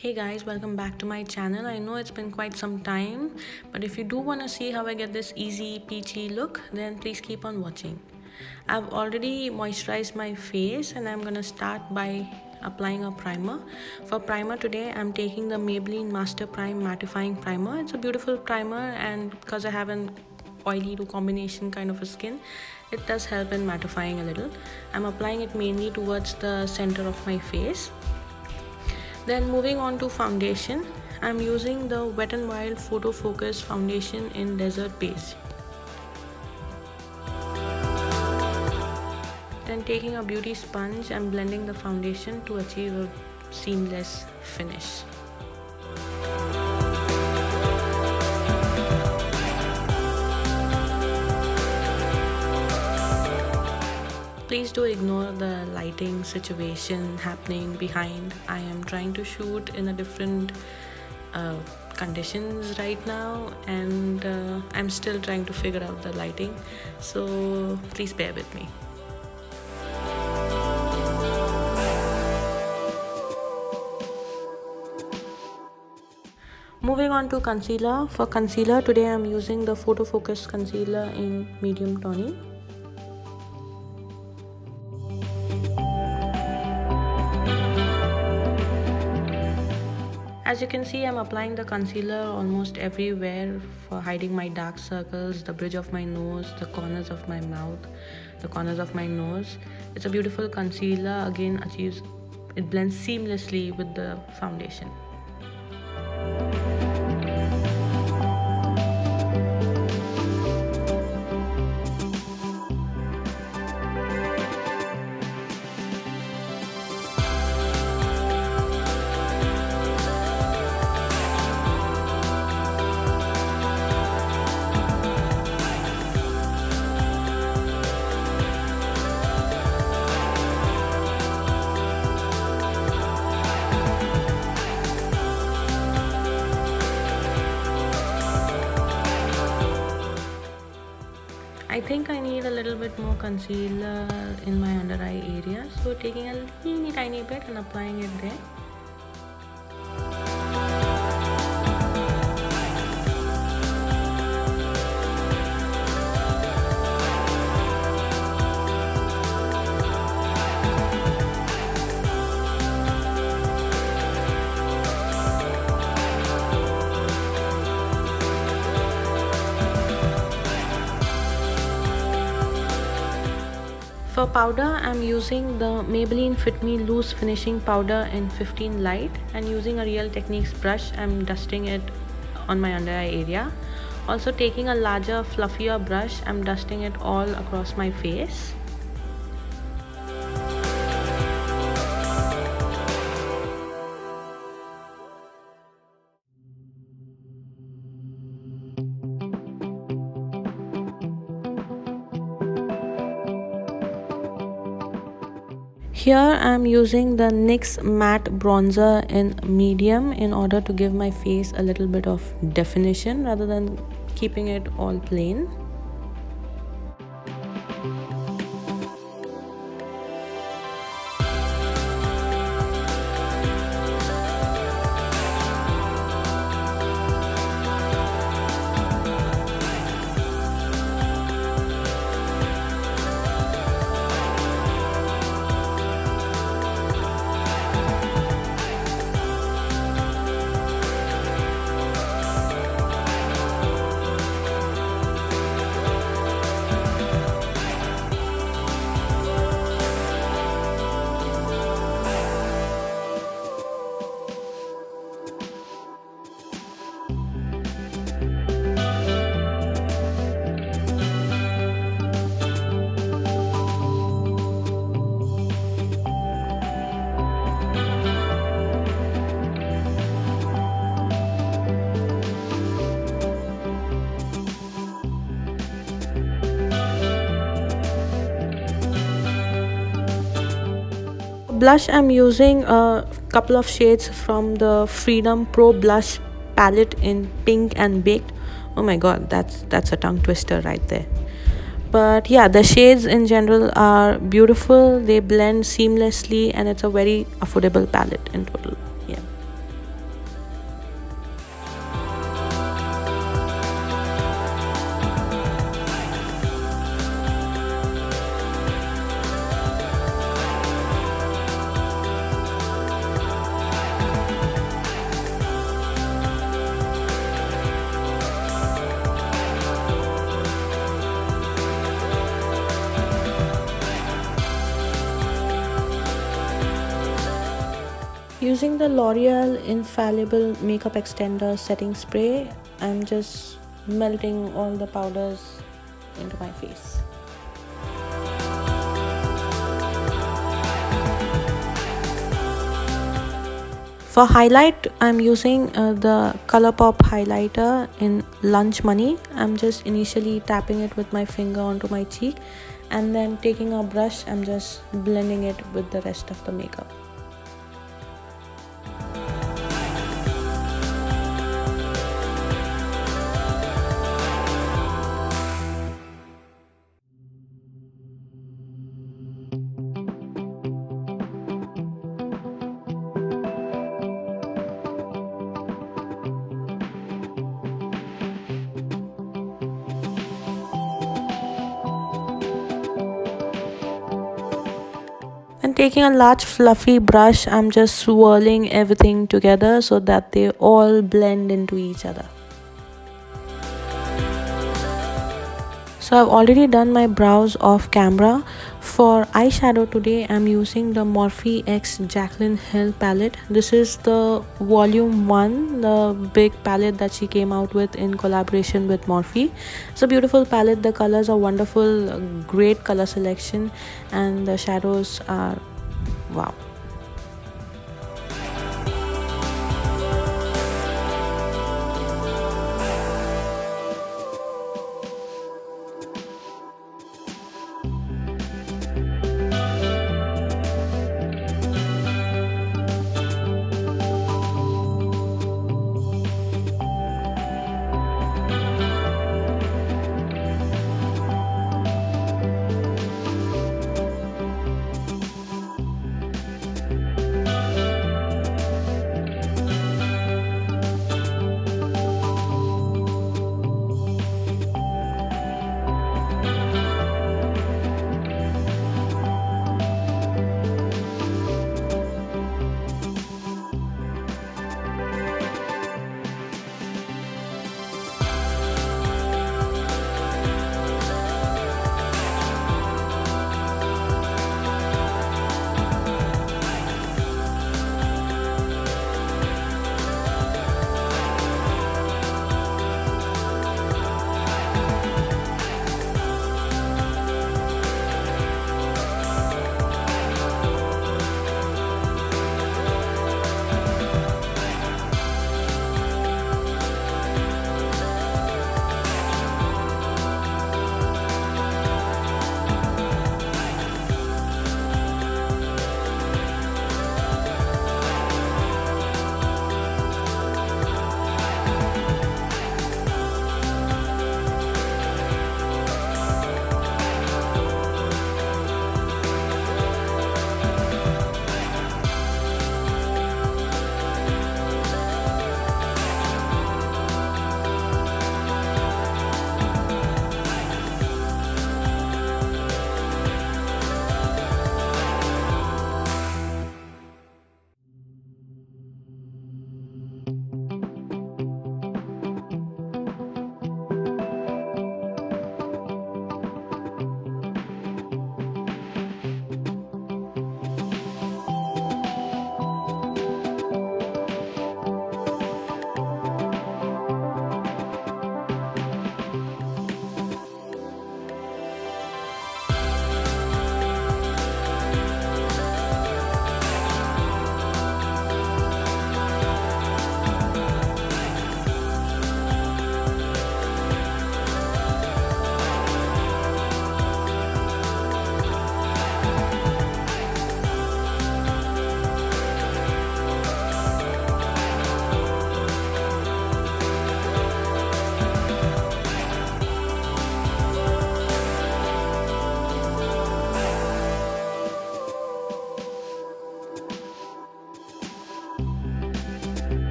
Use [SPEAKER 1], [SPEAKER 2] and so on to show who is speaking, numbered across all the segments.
[SPEAKER 1] Hey guys, welcome back to my channel. I know it's been quite some time, but if you do want to see how I get this easy peachy look, then please keep on watching. I've already moisturized my face and I'm gonna start by applying a primer. For primer today, I'm taking the Maybelline Master Prime Mattifying Primer. It's a beautiful primer, and because I have an oily to combination kind of a skin, it does help in mattifying a little. I'm applying it mainly towards the center of my face. Then moving on to foundation, I'm using the Wet n Wild Photo Focus foundation in Desert Beige. Then taking a beauty sponge, I'm blending the foundation to achieve a seamless finish. Please do ignore the lighting situation happening behind. I am trying to shoot in a different conditions right now, and I'm still trying to figure out the lighting, so please bear with me. Moving on to concealer. For concealer today I'm using the Photo Focus concealer in medium toning. As you can see, I'm applying the concealer almost everywhere for hiding my dark circles, the bridge of my nose, the corners of my mouth, the corners of my nose. It's a beautiful concealer. Again, it blends seamlessly with the foundation. I think I need a little bit more concealer in my under eye area, so taking a teeny tiny bit and applying it there. For powder, I'm using the Maybelline Fit Me Loose Finishing Powder in 15 Light, and using a Real Techniques brush, I'm dusting it on my under eye area. Also taking a larger, fluffier brush, I'm dusting it all across my face. Here I'm using the NYX matte bronzer in medium in order to give my face a little bit of definition rather than keeping it all plain. Blush, I'm using a couple of shades from the Freedom Pro Blush palette in Pink and Baked. Oh my god, that's a tongue twister right there. But yeah, the shades in general are beautiful. They blend seamlessly and it's a very affordable palette in total. Yeah. using the L'Oreal Infallible Makeup Extender Setting Spray, I'm just melting all the powders into my face. For highlight, I'm using the ColourPop highlighter in Lunch Money. I'm just initially tapping it with my finger onto my cheek, and then taking a brush, I'm just blending it with the rest of the makeup. And taking a large fluffy brush, I'm just swirling everything together so that they all blend into each other. So I've already done my brows off camera. For eyeshadow today, I'm using the Morphe X Jaclyn Hill palette. This is the volume 1, the big palette that she came out with in collaboration with Morphe. It's a beautiful palette. The colors are wonderful, great color selection, and the shadows are wow.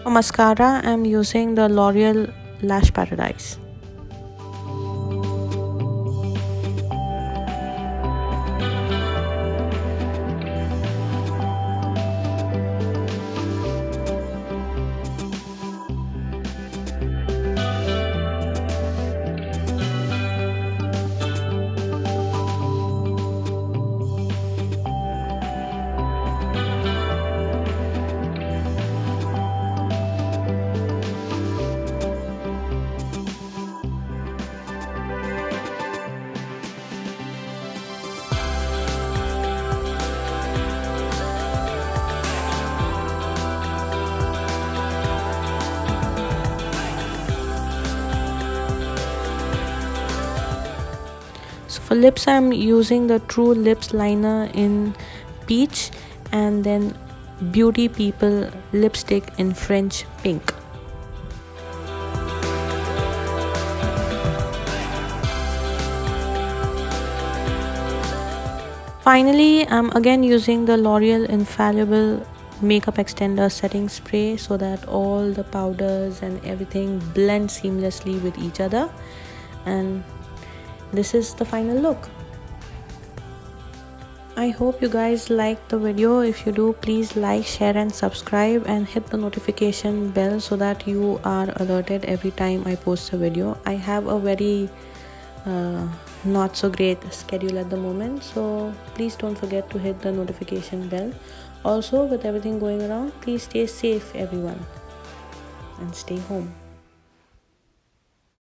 [SPEAKER 1] For mascara, I'm using the L'Oreal Lash Paradise. For lips, I'm using the True Lips liner in Peach, and then Beauty People lipstick in French Pink. Finally, I'm again using the L'Oreal Infallible makeup extender setting spray so that all the powders and everything blend seamlessly with each other, and this is the final look. I hope you guys liked the video. If you do, please like, share and subscribe, and hit the notification bell so that you are alerted every time I post a video. I have a very not so great schedule at the moment, so please don't forget to hit the notification bell. Also, with everything going around, please stay safe everyone and stay home.